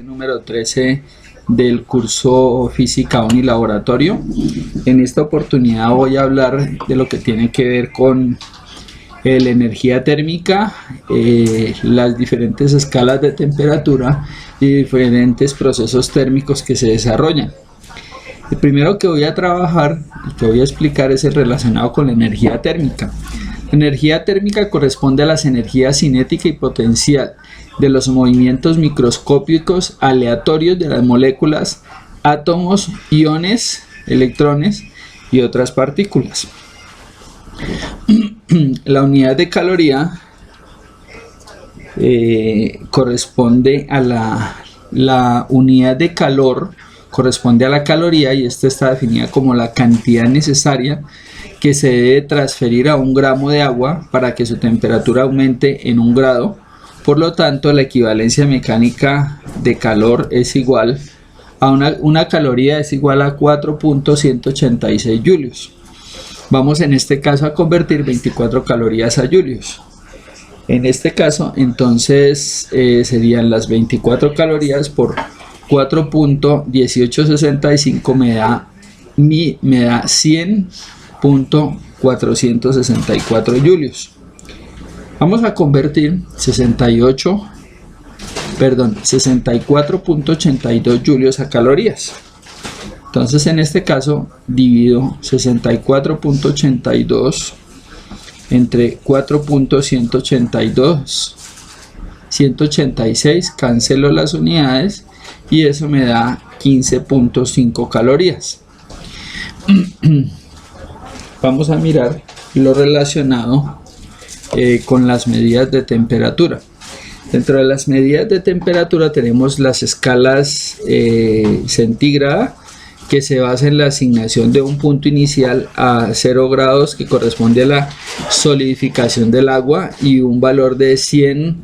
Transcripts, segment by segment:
Número 13 del curso Física Unilaboratorio. En esta oportunidad voy a hablar de lo que tiene que ver con la energía térmica, las diferentes escalas de temperatura y diferentes procesos térmicos que se desarrollan. El primero que voy a trabajar y que voy a explicar es el relacionado con la energía térmica. La energía térmica corresponde a las energías cinética y potencial de los movimientos microscópicos aleatorios de las moléculas, átomos, iones, electrones y otras partículas. La unidad de caloría corresponde a la unidad de calor corresponde a la caloría, y esta está definida como la cantidad necesaria que se debe transferir a un gramo de agua para que su temperatura aumente en 1 grado. Por lo tanto, la equivalencia mecánica de calor es igual a una caloría es igual a 4.186 julios. Vamos en este caso a convertir 24 calorías a julios. En este caso, entonces, serían las 24 calorías por 4.1865 me da 100.464 julios. Vamos a convertir 64.82 julios a calorías. Entonces, en este caso, divido 64.82 entre 4.182, 186, cancelo las unidades y eso me da 15.5 calorías. Vamos a mirar lo relacionado con las medidas de temperatura. Dentro de las medidas de temperatura tenemos las escalas centígrada, que se basa en la asignación de un punto inicial a 0 grados, que corresponde a la solidificación del agua, y un valor de 100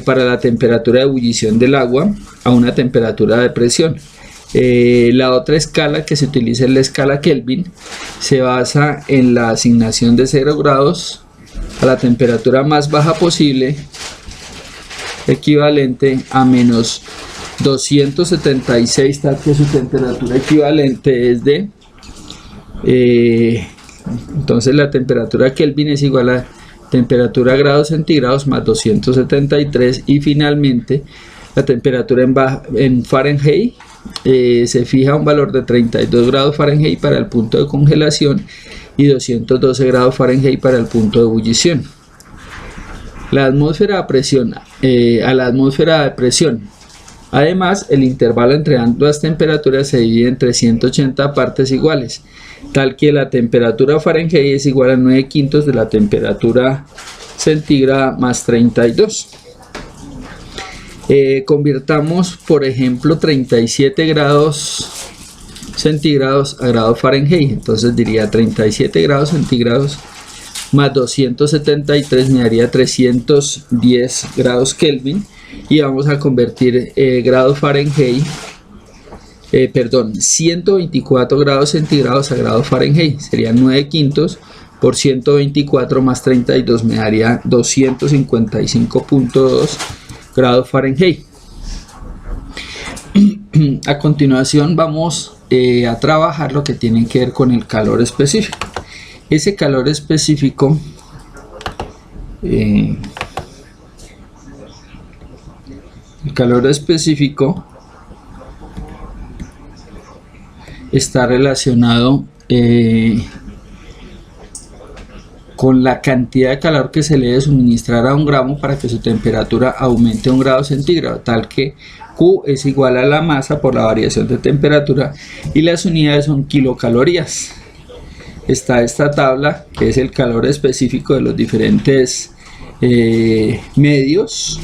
para la temperatura de ebullición del agua a una temperatura de presión. La otra escala que se utiliza es la escala Kelvin. Se basa en la asignación de 0 grados a la temperatura más baja posible, equivalente a menos 276, tal que su temperatura equivalente es de entonces la temperatura Kelvin es igual a temperatura grados centígrados más 273, y finalmente la temperatura en Fahrenheit se fija un valor de 32 grados Fahrenheit para el punto de congelación y 212 grados Fahrenheit para el punto de ebullición. La atmósfera a presión, a la atmósfera de presión. Además, el intervalo entre ambas temperaturas se divide entre 180 partes iguales, tal que la temperatura Fahrenheit es igual a 9/5 de la temperatura centígrada más 32. Convirtamos, por ejemplo, 37 grados centígrados a grados Fahrenheit. Entonces diría 37 grados centígrados más 273 me daría 310 grados Kelvin, y vamos a convertir grados Fahrenheit, 124 grados centígrados a grados Fahrenheit. Serían 9/5 por 124 más 32 me daría 255.2 grados Fahrenheit. A continuación vamos a trabajar lo que tiene que ver con el calor específico. Ese calor específico el calor específico está relacionado con la cantidad de calor que se le debe suministrar a un gramo para que su temperatura aumente 1 grado centígrado, tal que Q es igual a la masa por la variación de temperatura y las unidades son kilocalorías. Está esta tabla, que es el calor específico de los diferentes medios.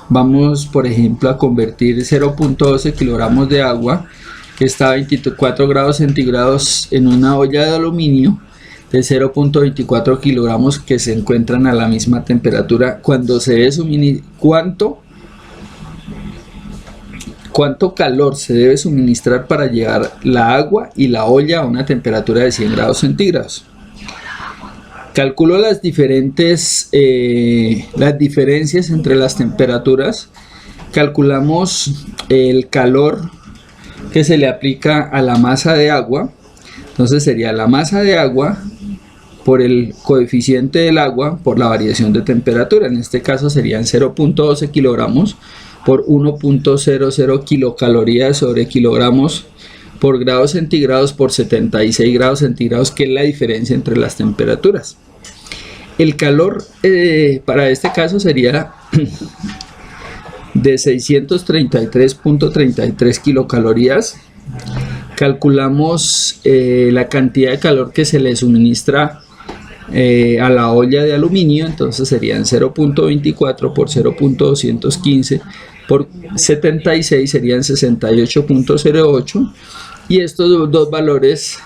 Vamos, por ejemplo, a convertir 0.12 kilogramos de agua, que está a 24 grados centígrados, en una olla de aluminio de 0.24 kilogramos, que se encuentran a la misma temperatura. Cuando se debe ¿Cuánto calor se debe suministrar para llevar la agua y la olla a una temperatura de 100 grados centígrados? Calculo las diferencias entre las temperaturas calculamos el calor que se le aplica a la masa de agua. Entonces sería la masa de agua por el coeficiente del agua por la variación de temperatura. En este caso serían 0.12 kilogramos por 1.00 kilocalorías sobre kilogramos por grados centígrados por 76 grados centígrados, que es la diferencia entre las temperaturas. El calor para este caso sería de 633.33 kilocalorías. Calculamos la cantidad de calor que se le suministra a la olla de aluminio, entonces serían 0.24 por 0.215 por 76 serían 68.08, y estos dos valores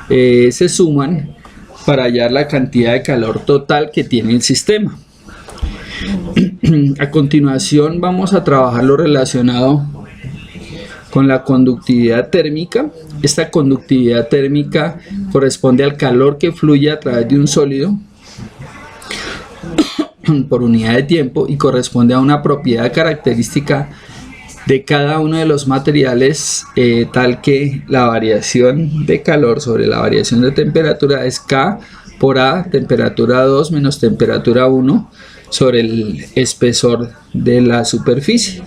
se suman para hallar la cantidad de calor total que tiene el sistema. A continuación vamos a trabajar lo relacionado con la conductividad térmica. Esta conductividad térmica corresponde al calor que fluye a través de un sólido por unidad de tiempo y corresponde a una propiedad característica de cada uno de los materiales, tal que la variación de calor sobre la variación de temperatura es K por A, temperatura 2 menos temperatura 1 sobre el espesor de la superficie.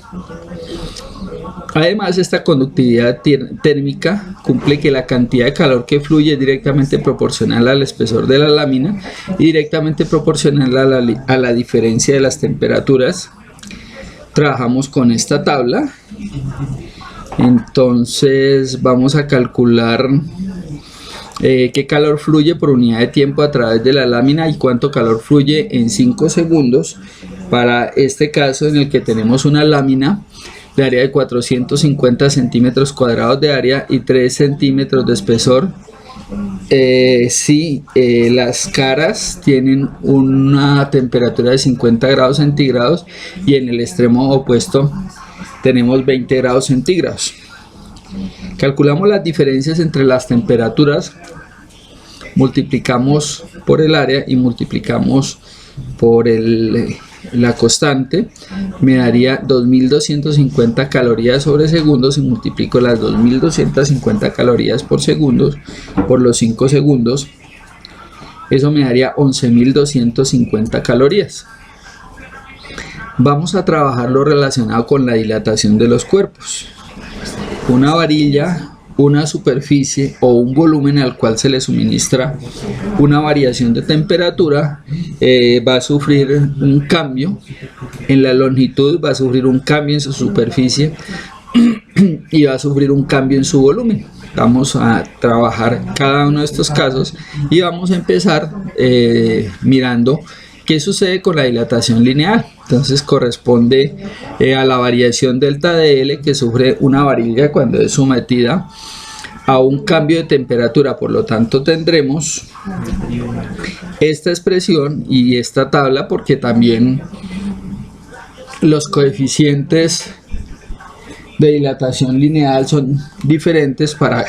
Además, esta conductividad térmica cumple que la cantidad de calor que fluye es directamente proporcional al espesor de la lámina y directamente proporcional a la diferencia de las temperaturas. Trabajamos con esta tabla. Entonces vamos a calcular qué calor fluye por unidad de tiempo a través de la lámina y cuánto calor fluye en 5 segundos para este caso en el que tenemos una lámina de área de 450 centímetros cuadrados de área y 3 centímetros de espesor. Si las caras tienen una temperatura de 50 grados centígrados y en el extremo opuesto tenemos 20 grados centígrados. Calculamos las diferencias entre las temperaturas, multiplicamos por el área y multiplicamos por la constante, me daría 2250 calorías sobre segundo. Si multiplico las 2250 calorías por segundo por los 5 segundos, eso me daría 11.250 calorías. Vamos a trabajar lo relacionado con la dilatación de los cuerpos. Una varilla, una superficie o un volumen al cual se le suministra una variación de temperatura va a sufrir un cambio en la longitud, va a sufrir un cambio en su superficie y va a sufrir un cambio en su volumen. Vamos a trabajar cada uno de estos casos y vamos a empezar mirando qué sucede con la dilatación lineal. Entonces corresponde a la variación delta de L que sufre una varilla cuando es sometida a un cambio de temperatura. Por lo tanto tendremos esta expresión y esta tabla, porque también los coeficientes de dilatación lineal son diferentes para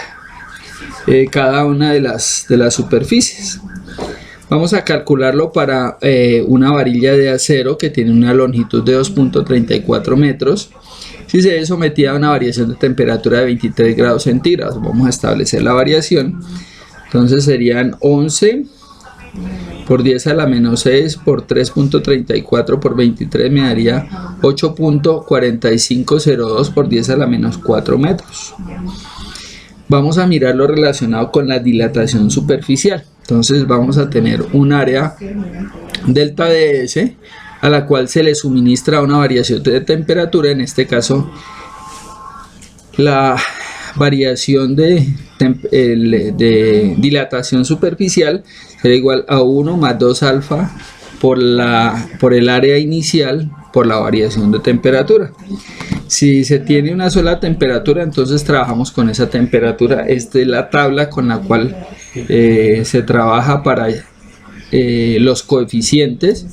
cada una de las superficies. Vamos a calcularlo para una varilla de acero que tiene una longitud de 2.34 metros. Si se es sometida a una variación de temperatura de 23 grados centígrados, vamos a establecer la variación. Entonces serían 11 por 10 a la menos 6 por 3.34 por 23 me daría 8.4502 por 10 a la menos 4 metros. Vamos a mirar lo relacionado con la dilatación superficial. Entonces vamos a tener un área delta de S a la cual se le suministra una variación de temperatura. En este caso la variación de dilatación superficial será igual a 1 más 2 alfa por el área inicial por la variación de temperatura. Si se tiene una sola temperatura, entonces trabajamos con esa temperatura. Esta es la tabla con la cual se trabaja para los coeficientes,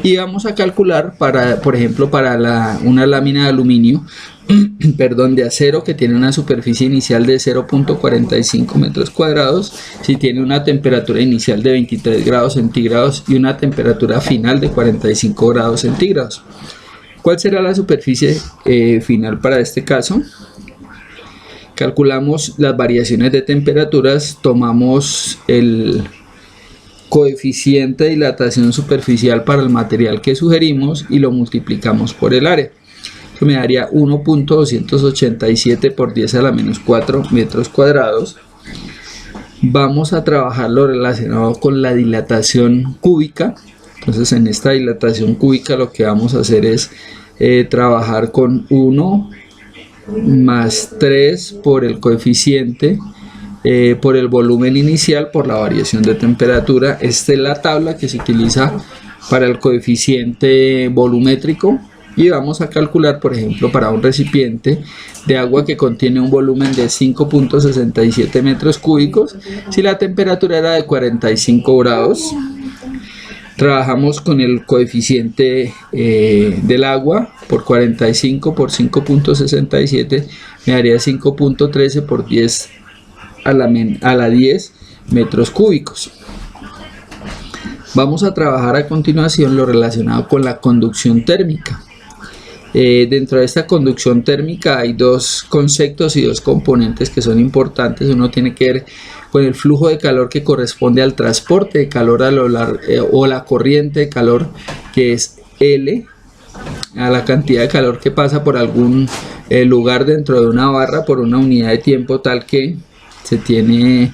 y vamos a calcular por ejemplo para una lámina de aluminio de acero que tiene una superficie inicial de 0.45 metros cuadrados, si tiene una temperatura inicial de 23 grados centígrados y una temperatura final de 45 grados centígrados. ¿Cuál será la superficie final para este caso? Calculamos las variaciones de temperaturas, tomamos el coeficiente de dilatación superficial para el material que sugerimos y lo multiplicamos por el área. Esto me daría 1.287 por 10 a la menos 4 metros cuadrados. Vamos a trabajar lo relacionado con la dilatación cúbica. Entonces en esta dilatación cúbica lo que vamos a hacer es trabajar con 1 más 3 por el coeficiente, por el volumen inicial, por la variación de temperatura. Esta es la tabla que se utiliza para el coeficiente volumétrico, y vamos a calcular, por ejemplo, para un recipiente de agua que contiene un volumen de 5.67 metros cúbicos, si la temperatura era de 45 grados. Trabajamos con el coeficiente del agua por 45 por 5.67, me daría 5.13 por 10 a la 10 metros cúbicos. Vamos a trabajar a continuación lo relacionado con la conducción térmica. Dentro de esta conducción térmica hay dos conceptos y dos componentes que son importantes. Uno tiene que ver con el flujo de calor que corresponde al transporte de calor o la corriente de calor, que es L, a la cantidad de calor que pasa por algún lugar dentro de una barra por una unidad de tiempo tal que se tiene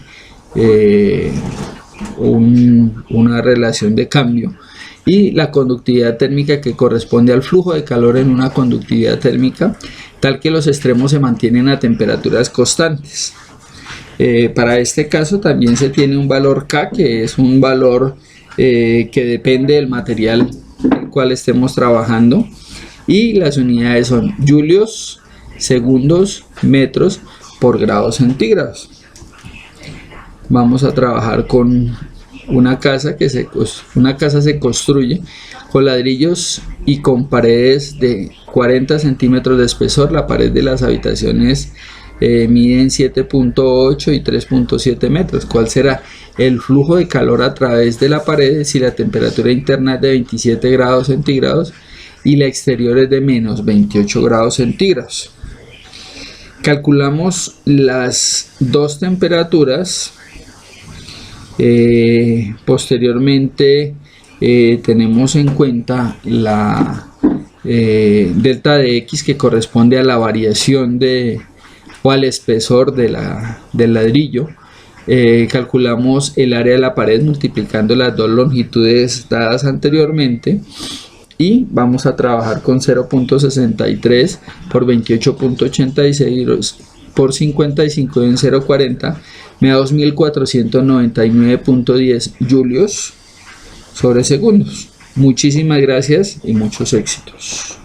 una relación de cambio, y la conductividad térmica, que corresponde al flujo de calor en una conductividad térmica tal que los extremos se mantienen a temperaturas constantes. Para este caso también se tiene un valor K, que es un valor que depende del material el cual estemos trabajando, y las unidades son julios, segundos, metros por grados centígrados. Vamos a trabajar con una casa se construye con ladrillos y con paredes de 40 centímetros de espesor. La pared de las habitaciones miden 7.8 y 3.7 metros. ¿Cuál será el flujo de calor a través de la pared si la temperatura interna es de 27 grados centígrados y la exterior es de menos 28 grados centígrados? Calculamos las dos temperaturas. Posteriormente tenemos en cuenta la delta de X, que corresponde a la variación o al espesor del ladrillo. Calculamos el área de la pared multiplicando las dos longitudes dadas anteriormente, y vamos a trabajar con 0.63 por 28.86 por 55 en 0.40, me da 2499.10 julios sobre segundos. Muchísimas gracias y muchos éxitos.